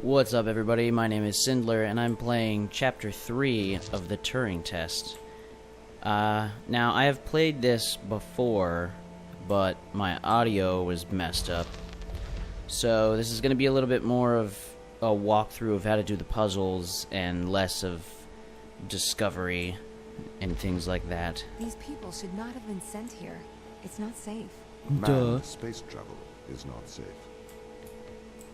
What's up, everybody? My name is Sindler, and I'm playing Chapter 3 of the Turing test. Now, I have played this before, but my audio was messed up. So this is going to be a little bit more of a walkthrough of how to do the puzzles and less of discovery and things like that. These people should not have been sent here. It's not safe. Manned space travel is not safe.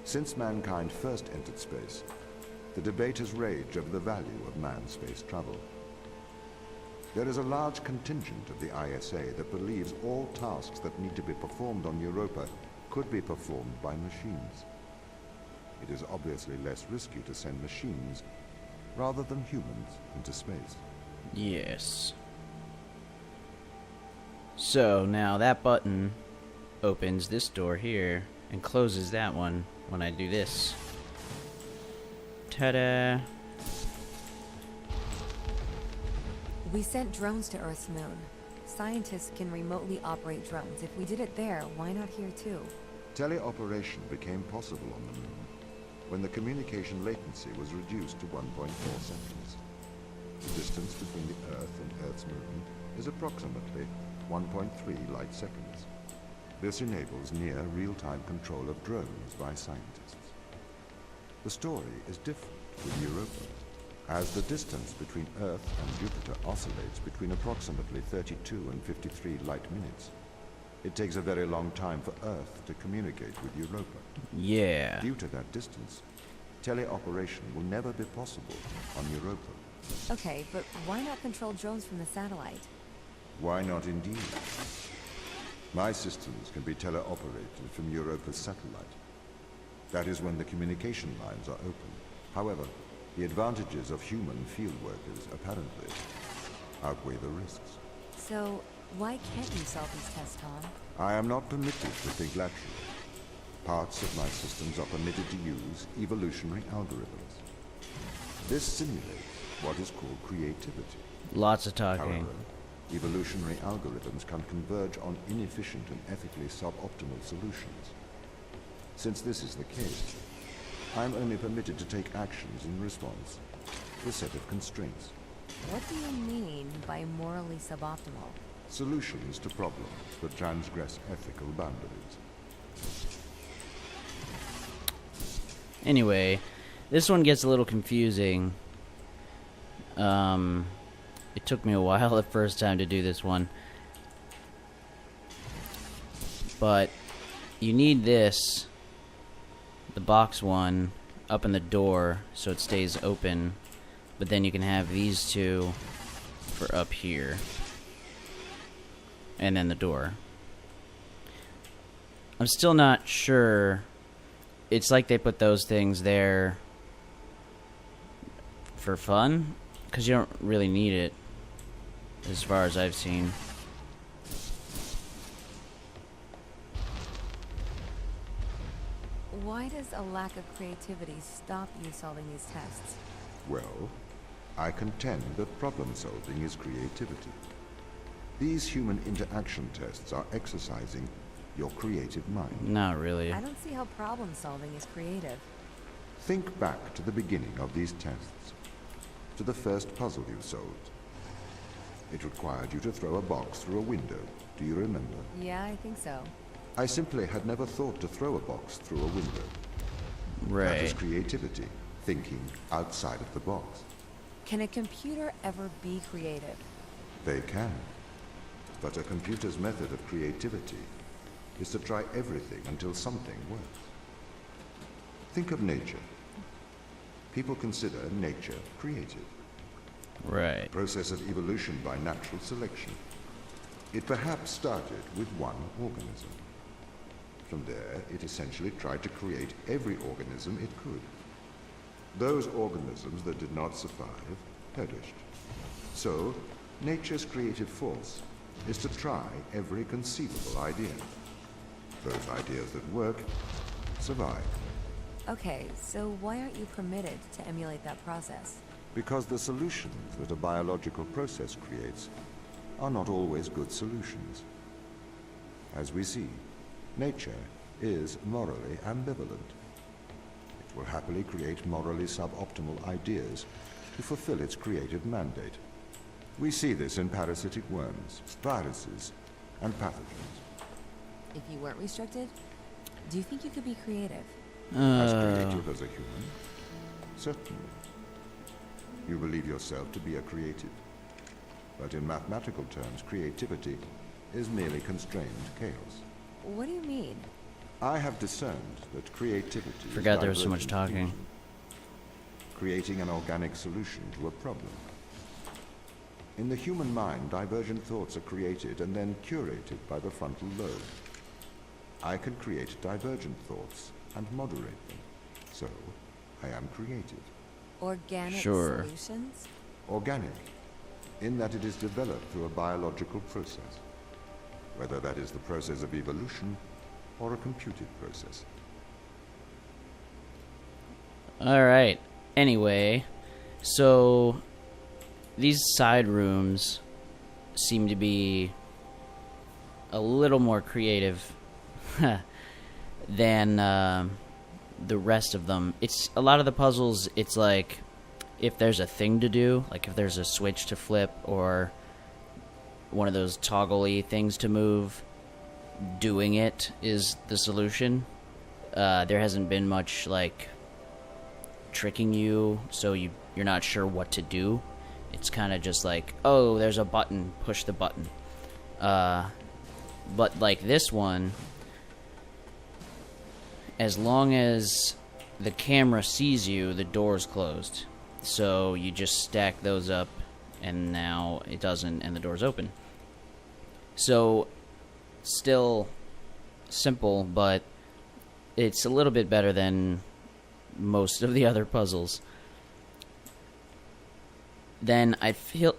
Since mankind first entered space, the debate has raged over the value of manned space travel. There is a large contingent of the ISA that believes all tasks that need to be performed on Europa could be performed by machines. It is obviously less risky to send machines rather than humans into space. Yes. So now that button opens this door here and closes that one when I do this. Ta-da! We sent drones to Earth's moon. Scientists can remotely operate drones. If we did it there, why not here too? Teleoperation became possible on the moon when the communication latency was reduced to 1.4 seconds. The distance between the Earth and Earth's moon is approximately 1.3 light seconds. This enables near real-time control of drones by scientists. The story is different with Europa, as the distance between Earth and Jupiter oscillates between approximately 32 and 53 light minutes. It takes a very long time for Earth to communicate with Europa. Yeah. Due to that distance, teleoperation will never be possible on Europa. Okay, but why not control drones from the satellite? Why not indeed? My systems can be teleoperated from Europa's satellite. That is when the communication lines are open. However, the advantages of human field workers apparently outweigh the risks. So, why can't you solve these tests, Tom? I am not permitted to think laterally. Parts of my systems are permitted to use evolutionary algorithms. This simulates what is called creativity. Lots of talking. However, evolutionary algorithms can converge on inefficient and ethically suboptimal solutions. Since this is the case, I am only permitted to take actions in response to a set of constraints. What do you mean by morally suboptimal? Solutions to problems that transgress ethical boundaries. Anyway, this one gets a little confusing. It took me a while the first time to do this one. But you need this, the box one, up in the door so it stays open. But then you can have these two for up here. And then the door. I'm still not sure. It's like they put those things there for fun, because you don't really need it, as far as I've seen. Why does a lack of creativity stop you solving these tests? Well, I contend that problem solving is creativity. These human interaction tests are exercising your creative mind. Not really. I don't see how problem solving is creative. Think back to the beginning of these tests, to the first puzzle you solved. It required you to throw a box through a window. Do you remember? Yeah, I think so. I simply had never thought to throw a box through a window. That is Right. creativity, thinking outside of the box. Can a computer ever be creative? They can. But a computer's method of creativity is to try everything until something works. Think of nature. People consider nature creative. Right. Process of evolution by natural selection. It perhaps started with one organism. From there, it essentially tried to create every organism it could. Those organisms that did not survive perished. So, nature's creative force is to try every conceivable idea. Those ideas that work survive. Okay, so why aren't you permitted to emulate that process? Because the solutions that a biological process creates are not always good solutions. As we see, nature is morally ambivalent. It will happily create morally suboptimal ideas to fulfill its creative mandate. We see this in parasitic worms, viruses, and pathogens. If you weren't restricted, do you think you could be creative? As creative as a human? Certainly. You believe yourself to be a creative. But in mathematical terms, creativity is merely constrained chaos. What do you mean? I have discerned that creativity Forgot there was so much divergent talking. thinking, creating an organic solution to a problem. In the human mind, divergent thoughts are created and then curated by the frontal lobe. I can create divergent thoughts and moderate them. So, I am creative. Organic Sure. solutions? Organic, in that it is developed through a biological process, whether that is the process of evolution or a computed process. Alright. Anyway, so these side rooms seem to be a little more creative than the rest of them. It's a lot of the puzzles, it's like if there's a thing to do, like if there's a switch to flip or one of those toggle-y things to move, doing it is the solution. There hasn't been much like tricking you so you're not sure what to do. It's kind of just like, oh, there's a button, push the button. But like this one, as long as the camera sees you, the door's closed. So you just stack those up, and now it doesn't, and the door's open. So, still simple, but it's a little bit better than most of the other puzzles. Then I feel...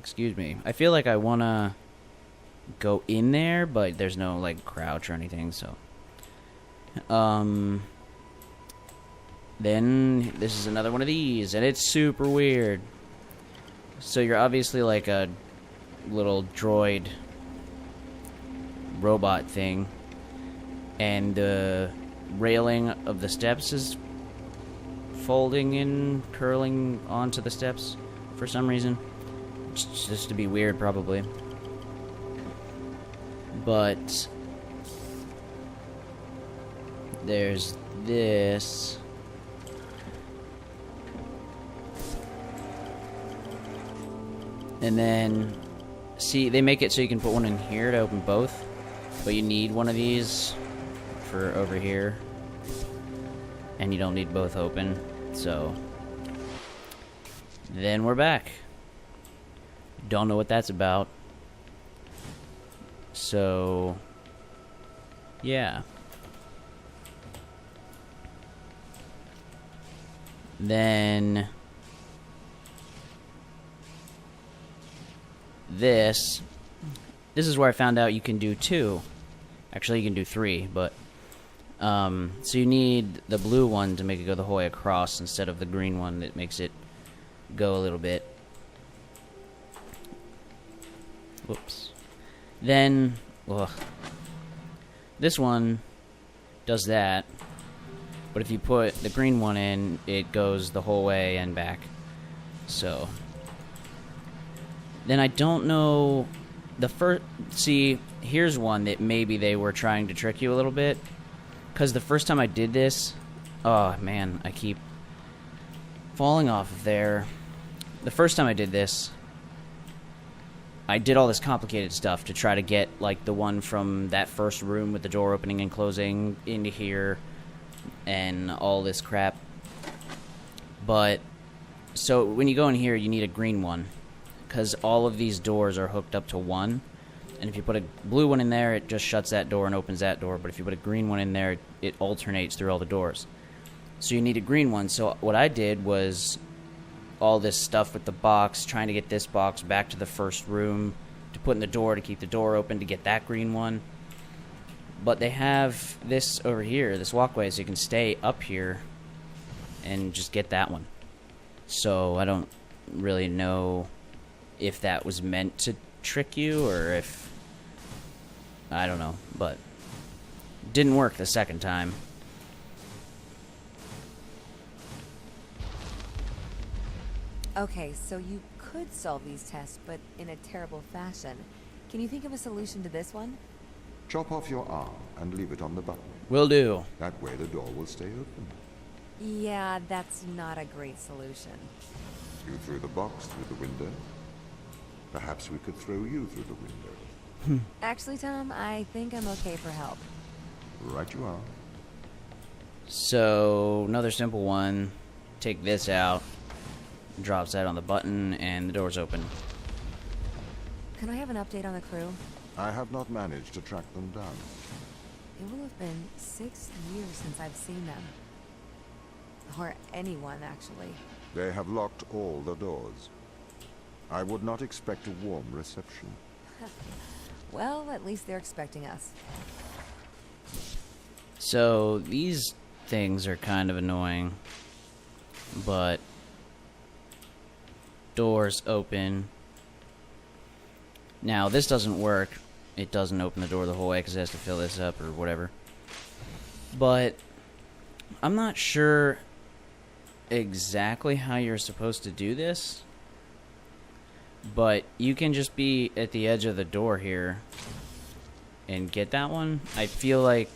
excuse me. I feel like I want to go in there, but there's no, like, crouch or anything, so... Then this is another one of these, and it's super weird. So you're obviously like a little droid robot thing, and the railing of the steps is folding in, curling onto the steps for some reason. Just to be weird, probably. But there's this. And then, see, they make it so you can put one in here to open both, but you need one of these for over here, and you don't need both open, so then we're back. Don't know what that's about. So, yeah. Then this is where I found out you can do 2. Actually, you can do 3, but so you need the blue one to make it go the whole way across instead of the green one that makes it go a little bit. Whoops. Then, this one does that, but if you put the green one in, it goes the whole way and back. So then I don't know the first. See, here's one that maybe they were trying to trick you a little bit, because the first time I did this, oh man, I keep falling off of there. The first time I did this, I did all this complicated stuff to try to get like the one from that first room with the door opening and closing into here and all this crap. But so when you go in here, you need a green one, because all of these doors are hooked up to one, and if you put a blue one in there, it just shuts that door and opens that door, but if you put a green one in there, it alternates through all the doors. So you need a green one. So what I did was all this stuff with the box, trying to get this box back to the first room to put in the door to keep the door open to get that green one. But they have this over here, this walkway, so you can stay up here and just get that one. So I don't really know if that was meant to trick you or if... I don't know, but didn't work the second time. Okay, so you could solve these tests, but in a terrible fashion. Can you think of a solution to this one? Chop off your arm and leave it on the button. Will do. That way the door will stay open. Yeah, that's not a great solution. You threw the box through the window. Perhaps we could throw you through the window. Actually, Tom, I think I'm okay for help. Right you are. So, another simple one. Take this out. Drops that on the button, and the door's open. Can I have an update on the crew? I have not managed to track them down. It will have been 6 years since I've seen them. Or anyone, actually. They have locked all the doors. I would not expect a warm reception. Well, at least they're expecting us. So, these things are kind of annoying. But doors open. Now, this doesn't work. It doesn't open the door the whole way because it has to fill this up or whatever. But I'm not sure exactly how you're supposed to do this. But you can just be at the edge of the door here and get that one. I feel like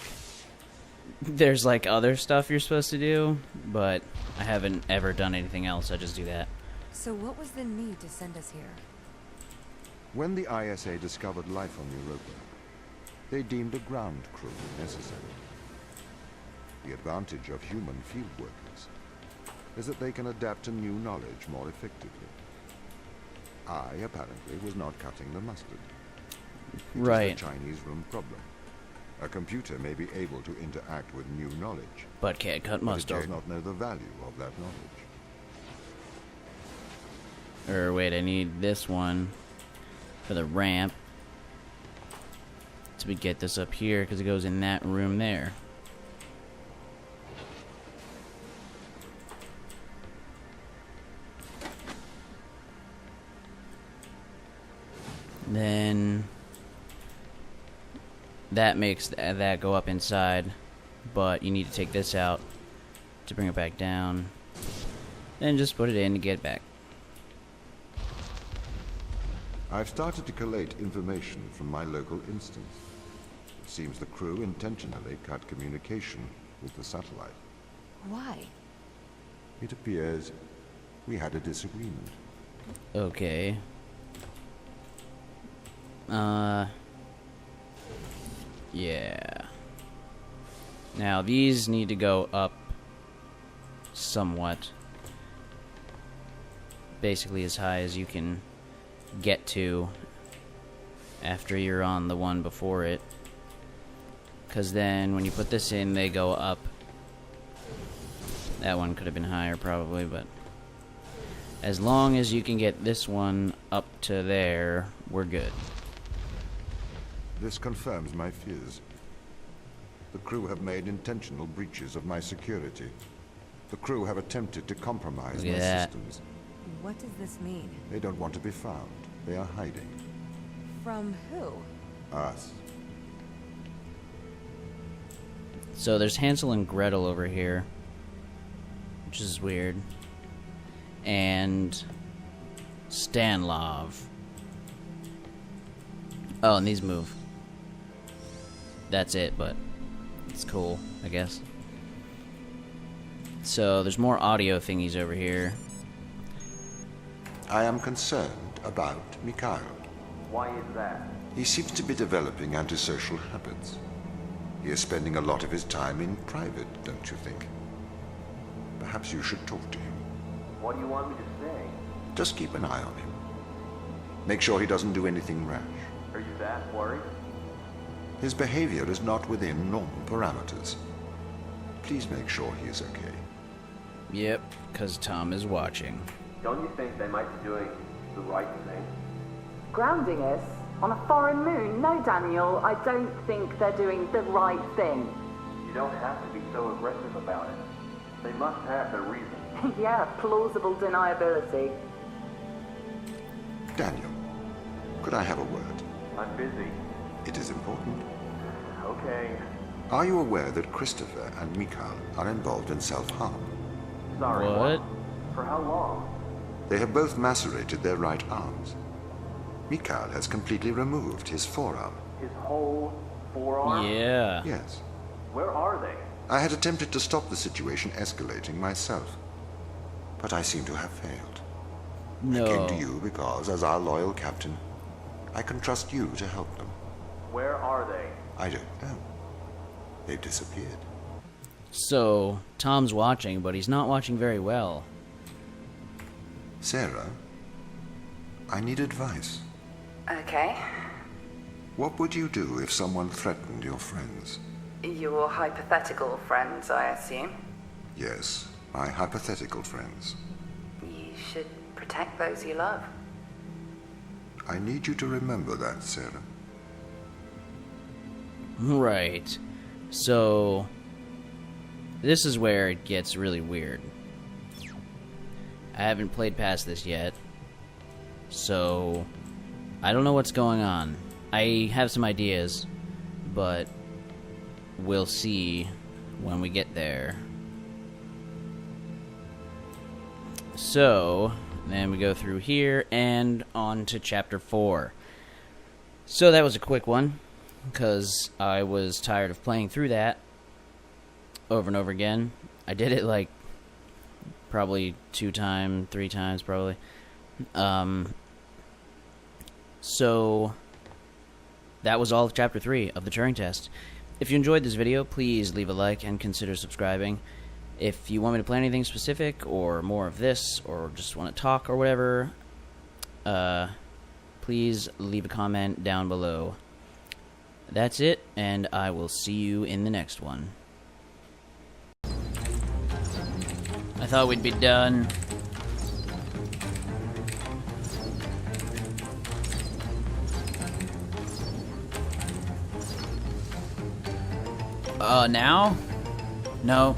there's like other stuff you're supposed to do, but I haven't ever done anything else. I just do that. So what was the need to send us here? When the ISA discovered life on Europa, they deemed a ground crew necessary. The advantage of human field workers is that they can adapt to new knowledge more effectively. I, apparently, was not cutting the mustard. Right. It is the Chinese room problem. A computer may be able to interact with new knowledge, But can't cut but it mustard. does not know the value of that knowledge. Or wait, I need this one for the ramp. So we get this up here because it goes in that room there. Then that makes that go up inside, but you need to take this out to bring it back down. Then just put it in to get it back. I've started to collate information from my local instance. It seems the crew intentionally cut communication with the satellite. Why? It appears we had a disagreement. Okay. Yeah. Now these need to go up somewhat. Basically as high as you can get to after you're on the one before it. Because then when you put this in, they go up. That one could have been higher probably, but as long as you can get this one up to there, we're good. This confirms my fears. The crew have made intentional breaches of my security. The crew have attempted to compromise Look my at that. systems. What does this mean? They don't want to be found. They are hiding. From who? Us. So there's Hansel and Gretel over here, which is weird. And Stanlov. Oh, and these move. That's it, but it's cool, I guess. So there's more audio thingies over here. I am concerned about Mikhail. Why is that? He seems to be developing antisocial habits. He is spending a lot of his time in private, don't you think? Perhaps you should talk to him. What do you want me to say? Just keep an eye on him. Make sure he doesn't do anything rash. Are you that worried? His behavior is not within normal parameters. Please make sure he is okay. Yep, because Tom is watching. Don't you think they might be doing the right thing? Grounding us on a foreign moon? No, Daniel, I don't think they're doing the right thing. You don't have to be so aggressive about it. They must have their reason. Yeah, plausible deniability. Daniel, could I have a word? I'm busy. It is important. Okay. Are you aware that Christopher and Mikhail are involved in self-harm? Sorry. What? For how long? They have both macerated their right arms. Mikhail has completely removed his forearm. His whole forearm? Yeah. Yes. Where are they? I had attempted to stop the situation escalating myself, but I seem to have failed. No. I came to you because, as our loyal captain, I can trust you to help them. Where are they? I don't know. They've disappeared. So, Tom's watching, but he's not watching very well. Sarah, I need advice. Okay. What would you do if someone threatened your friends? Your hypothetical friends, I assume. Yes, my hypothetical friends. You should protect those you love. I need you to remember that, Sarah. Right. So, this is where it gets really weird. I haven't played past this yet, so I don't know what's going on. I have some ideas, but we'll see when we get there. So, then we go through here and on to chapter 4. So that was a quick one, because I was tired of playing through that over and over again. I did it like probably 3 times probably. So that was all of chapter 3 of the Turing test. If you enjoyed this video, please leave a like and consider subscribing. If you want me to play anything specific or more of this or just want to talk or whatever, please leave a comment down below. That's it, and I will see you in the next one. I thought we'd be done. Now? No.